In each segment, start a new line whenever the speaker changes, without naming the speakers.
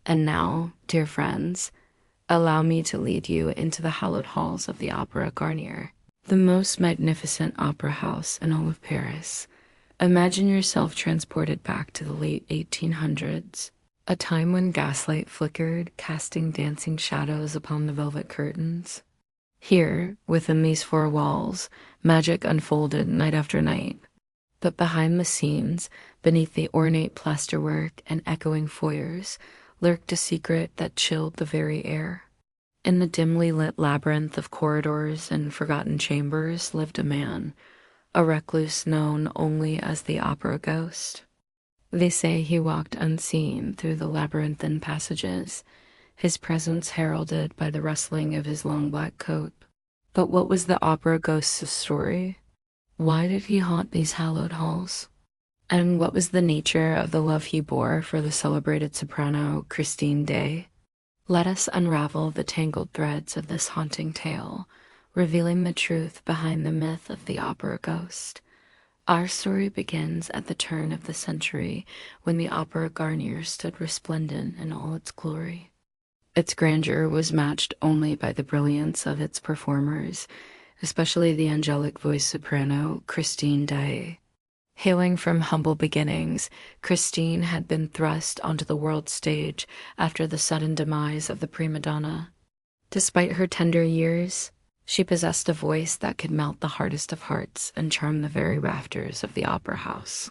And now, dear friends, allow me to lead you into the hallowed halls of the Opera Garnier, the most magnificent opera house in all of Paris. Imagine yourself transported back to the late 1800s, a time when gaslight flickered, casting dancing shadows upon the velvet curtains. Here, within these four walls, magic unfolded night after night. But behind the scenes, beneath the ornate plasterwork and echoing foyers, lurked a secret that chilled the very air. In the dimly lit labyrinth of corridors and forgotten chambers lived a man, a recluse known only as the Opera Ghost. They say he walked unseen through the labyrinthine passages, his presence heralded by the rustling of his long black coat. But what was the Opera Ghost's story? Why did he haunt these hallowed halls? And what was the nature of the love he bore for the celebrated soprano Christine Daaé? Let us unravel the tangled threads of this haunting tale, revealing the truth behind the myth of the Opera Ghost. Our story begins at the turn of the century when the Opera Garnier stood resplendent in all its glory. Its grandeur was matched only by the brilliance of its performers, especially the angelic-voiced soprano Christine Daaé. Hailing from humble beginnings, Christine had been thrust onto the world stage after the sudden demise of the prima donna. Despite her tender years, she possessed a voice that could melt the hardest of hearts and charm the very rafters of the opera house.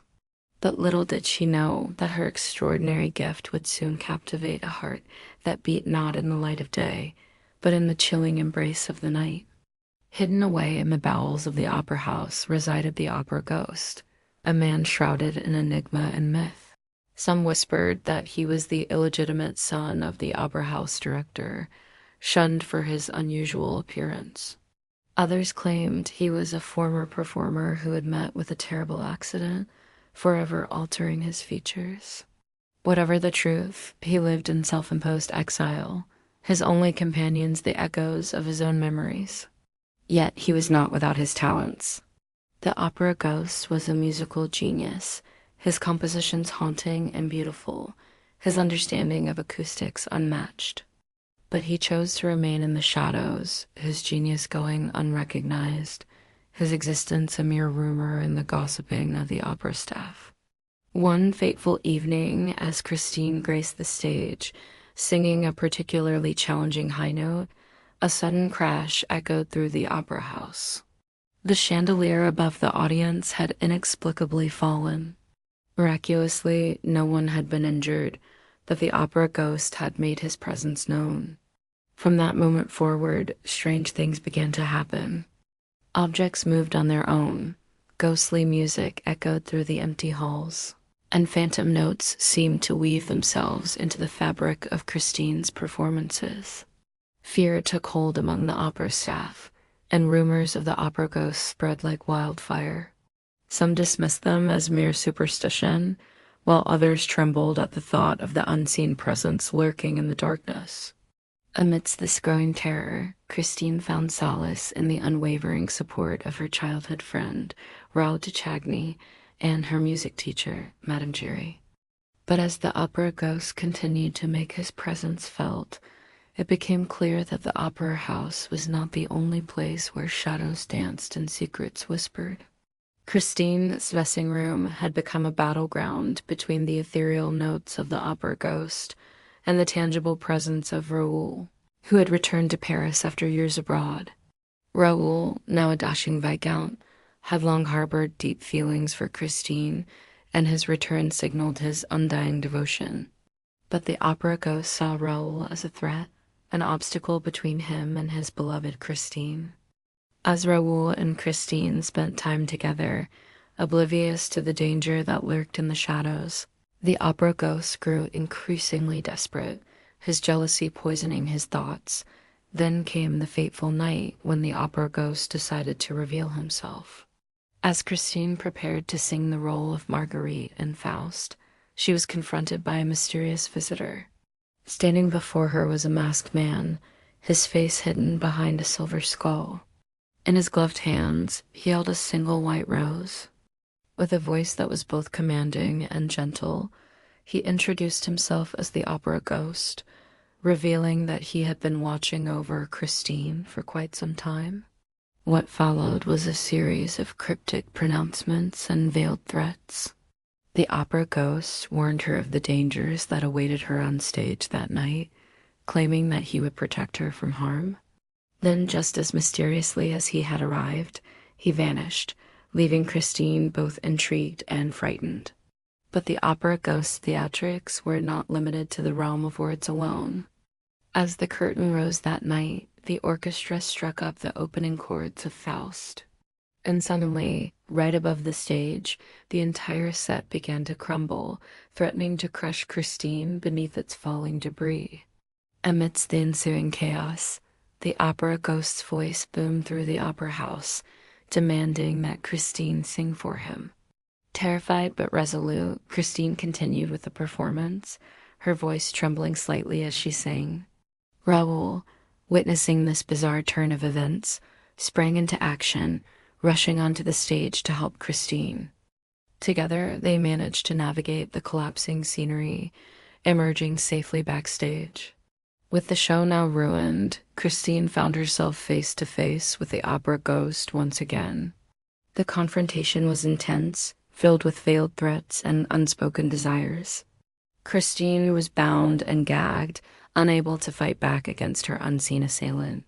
But little did she know that her extraordinary gift would soon captivate a heart that beat not in the light of day, but in the chilling embrace of the night. Hidden away in the bowels of the opera house resided the Opera Ghost, a man shrouded in enigma and myth. Some whispered that he was the illegitimate son of the opera house director, shunned for his unusual appearance. Others claimed he was a former performer who had met with a terrible accident, forever altering his features. Whatever the truth, he lived in self-imposed exile, his only companions the echoes of his own memories. Yet he was not without his talents. The Opera Ghost was a musical genius, his compositions haunting and beautiful, his understanding of acoustics unmatched. But he chose to remain in the shadows, his genius going unrecognized, his existence a mere rumor in the gossiping of the opera staff. One fateful evening, as Christine graced the stage, singing a particularly challenging high note, a sudden crash echoed through the opera house. The chandelier above the audience had inexplicably fallen. Miraculously, no one had been injured, but the Opera Ghost had made his presence known. From that moment forward, strange things began to happen. Objects moved on their own, ghostly music echoed through the empty halls, and phantom notes seemed to weave themselves into the fabric of Christine's performances. Fear took hold among the opera staff, and rumors of the Opera Ghost spread like wildfire. Some dismissed them as mere superstition, while others trembled at the thought of the unseen presence lurking in the darkness. Amidst this growing terror, Christine found solace in the unwavering support of her childhood friend, Raoul de Chagny, and her music teacher, Madame Giry. But as the Opera Ghost continued to make his presence felt, it became clear that the opera house was not the only place where shadows danced and secrets whispered. Christine's dressing room had become a battleground between the ethereal notes of the Opera Ghost and the tangible presence of Raoul, who had returned to Paris after years abroad. Raoul, now a dashing viscount, had long harbored deep feelings for Christine, and his return signaled his undying devotion. But the Opera Ghost saw Raoul as a threat, an obstacle between him and his beloved Christine. As Raoul and Christine spent time together, oblivious to the danger that lurked in the shadows, the Opera Ghost grew increasingly desperate, his jealousy poisoning his thoughts. Then came the fateful night when the Opera Ghost decided to reveal himself. As Christine prepared to sing the role of Marguerite in Faust, she was confronted by a mysterious visitor. Standing before her was a masked man, his face hidden behind a silver skull. In his gloved hands, he held a single white rose. With a voice that was both commanding and gentle, He introduced himself as the opera ghost, revealing that he had been watching over Christine for quite some time. What followed was a series of cryptic pronouncements and veiled threats. The opera ghost warned her of the dangers that awaited her on stage that night, claiming that he would protect her from harm. Then, just as mysteriously as he had arrived, he vanished, leaving Christine both intrigued and frightened. But the opera ghost's theatrics were not limited to the realm of words alone. As the curtain rose that night, the orchestra struck up the opening chords of Faust. And suddenly, right above the stage, the entire set began to crumble, threatening to crush Christine beneath its falling debris. Amidst the ensuing chaos, the opera ghost's voice boomed through the opera house, demanding that Christine sing for him. Terrified but resolute, Christine continued with the performance, her voice trembling slightly as she sang. Raoul, witnessing this bizarre turn of events, sprang into action, rushing onto the stage to help Christine. Together, they managed to navigate the collapsing scenery, emerging safely backstage. With the show now ruined, Christine found herself face to face with the opera ghost once again. The confrontation was intense, filled with veiled threats and unspoken desires. Christine was bound and gagged, unable to fight back against her unseen assailant.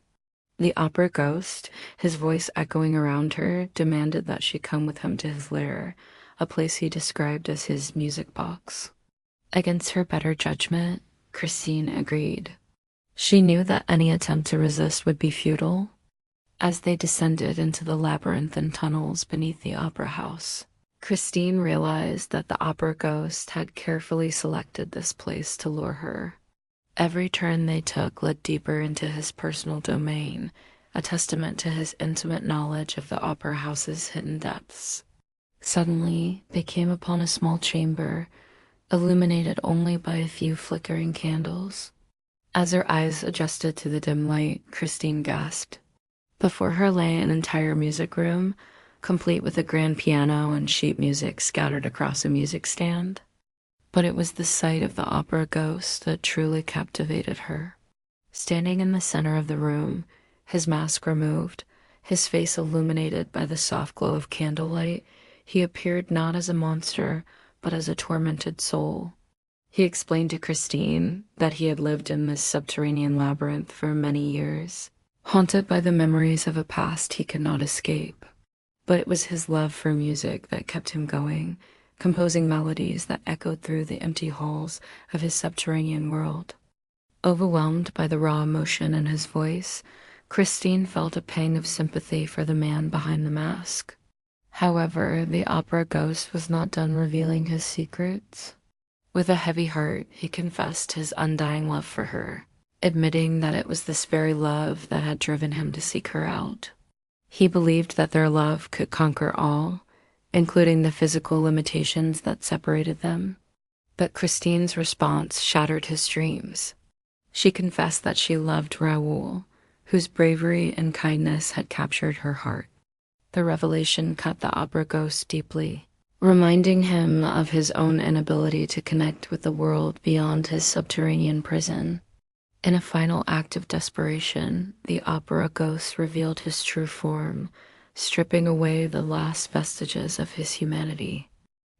The opera ghost, his voice echoing around her, demanded that she come with him to his lair, a place he described as his music box. Against her better judgment, Christine agreed. She knew that any attempt to resist would be futile. As they descended into the labyrinthine tunnels beneath the opera house, Christine realized that the opera ghost had carefully selected this place to lure her. Every turn they took led deeper into his personal domain, a testament to his intimate knowledge of the opera house's hidden depths. Suddenly, they came upon a small chamber, illuminated only by a few flickering candles. As her eyes adjusted to the dim light, Christine gasped. Before her lay an entire music room, complete with a grand piano and sheet music scattered across a music stand. But it was the sight of the opera ghost that truly captivated her. Standing in the center of the room, his mask removed, his face illuminated by the soft glow of candlelight, he appeared not as a monster, but as a tormented soul. He explained to Christine that he had lived in this subterranean labyrinth for many years, haunted by the memories of a past he could not escape. But it was his love for music that kept him going, composing melodies that echoed through the empty halls of his subterranean world. Overwhelmed by the raw emotion in his voice, Christine felt a pang of sympathy for the man behind the mask. However, the opera ghost was not done revealing his secrets. With a heavy heart, he confessed his undying love for her, admitting that it was this very love that had driven him to seek her out. He believed that their love could conquer all, including the physical limitations that separated them. But Christine's response shattered his dreams. She confessed that she loved Raoul, whose bravery and kindness had captured her heart. The revelation cut the opera ghost deeply, reminding him of his own inability to connect with the world beyond his subterranean prison. In a final act of desperation, the opera ghost revealed his true form, stripping away the last vestiges of his humanity.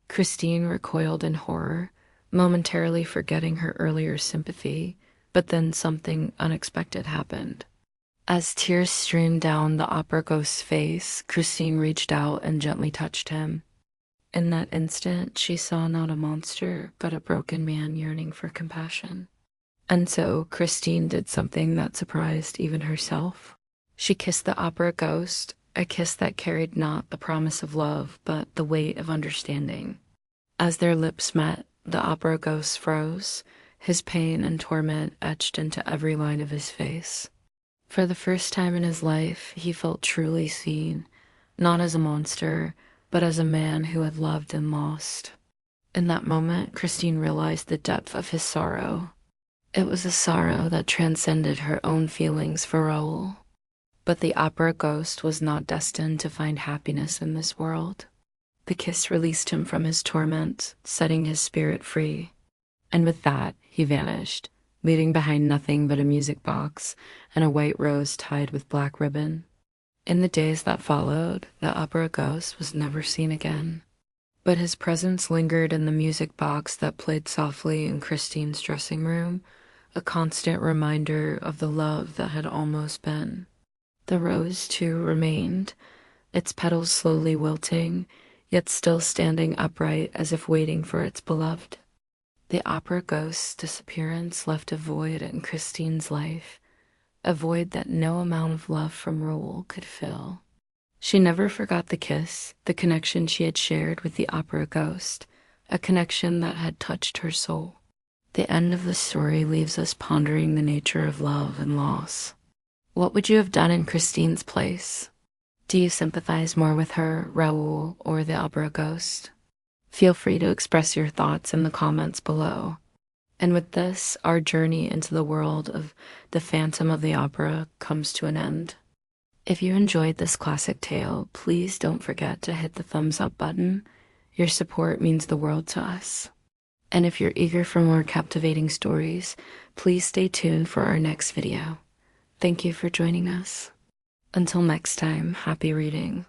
Christine recoiled in horror, momentarily forgetting her earlier sympathy, but then something unexpected happened. As tears streamed down the opera ghost's face, Christine reached out and gently touched him. In that instant, she saw not a monster, but a broken man yearning for compassion. And so, Christine did something that surprised even herself. She kissed the opera ghost, a kiss that carried not the promise of love, but the weight of understanding. As their lips met, the opera ghost froze, his pain and torment etched into every line of his face. For the first time in his life, he felt truly seen, not as a monster, but as a man who had loved and lost. In that moment, Christine realized the depth of his sorrow. It was a sorrow that transcended her own feelings for Raoul. But the opera ghost was not destined to find happiness in this world. The kiss released him from his torment, setting his spirit free. And with that, he vanished, leaving behind nothing but a music box and a white rose tied with black ribbon. In the days that followed, the opera ghost was never seen again. But his presence lingered in the music box that played softly in Christine's dressing room, a constant reminder of the love that had almost been. The rose, too, remained, its petals slowly wilting, yet still standing upright as if waiting for its beloved. The opera ghost's disappearance left a void in Christine's life, a void that no amount of love from Raoul could fill. She never forgot the kiss, the connection she had shared with the opera ghost, a connection that had touched her soul. The end of the story leaves us pondering the nature of love and loss. What would you have done in Christine's place? Do you sympathize more with her, Raoul, or the opera ghost? Feel free to express your thoughts in the comments below. And with this, our journey into the world of the Phantom of the Opera comes to an end. If you enjoyed this classic tale, please don't forget to hit the thumbs up button. Your support means the world to us. And if you're eager for more captivating stories, please stay tuned for our next video. Thank you for joining us. Until next time, happy reading.